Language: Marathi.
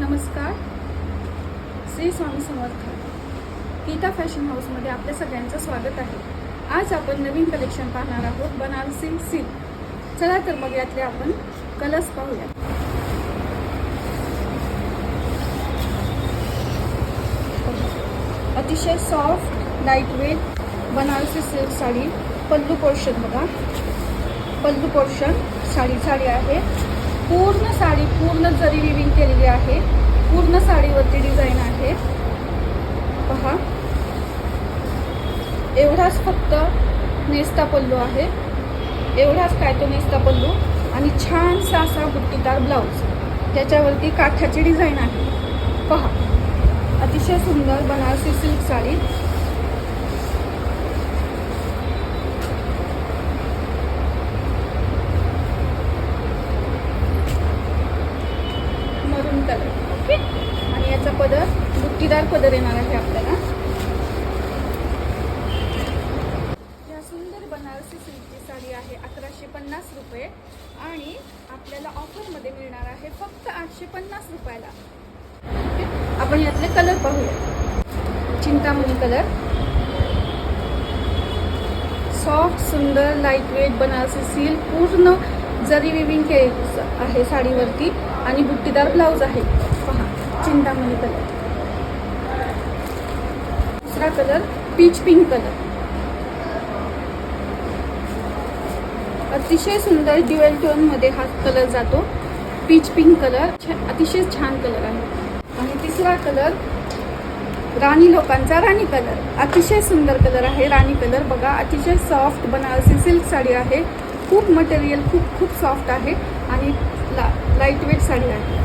नमस्कार. श्री स्वामी समर्थ. गीता फॅशन हाऊसमध्ये आपल्या सगळ्यांचं स्वागत आहे. आज आपण नवीन कलेक्शन पाहणार आहोत, बनारसी सिल्क. चला तर मग यातले आपण कलर्स पाहूया. अतिशय soft light weight Banarasi silk sari. Pallu portion बघा, पल्लू पोर्शन साडी आहे. पूर्ण साडी पूर्ण जरी विविंग केलेली आहे. पूर्ण साडीवरती डिझाईन आहे पहा. एवढाच फक्त नेस्ता पल्लू आहे, एवढाच काय तो नेस्ता पल्लू आणि छानसा असा बुट्टीदार ब्लाऊज, त्याच्यावरती काठाची डिझाईन आहे पहा. अतिशय सुंदर बनारसी सिल्क साडी. मरून कलर, ओके. आणि याचा पदर बुट्टीदार पदर येणार आहे आपल्याला. या सुंदर बनारसी सिल्कची साडी आहे 1150 रुपये आणि आपल्याला ऑफरमध्ये मिळणार आहे फक्त 850 रुपयाला. आपण यातले कलर पाहूया. चिंतामणी कलर, सॉफ्ट सुंदर लाईट वेट बनारसी सिल्क, पूर्ण जरी विविंग केली आहे साडीवरती आणि बुट्टीदार ब्लाऊज आहे पहा. चिंतामणी कलर. दुसरा कलर पीच पिंक कलर. अतिशय सुंदर ड्युएल टोन मध्ये हा कलर जातो. पीच पिंक कलर अतिशय छान कलर आहे. आणि तिसरा कलर राणी लोकांचा राणी कलर. अतिशय सुंदर कलर आहे राणी कलर बघा. अतिशय सॉफ्ट बनारसी सिल्क साडी आहे. खूप मटेरियल खूप सॉफ्ट आहे आणि लाईट वेट साडी आहे.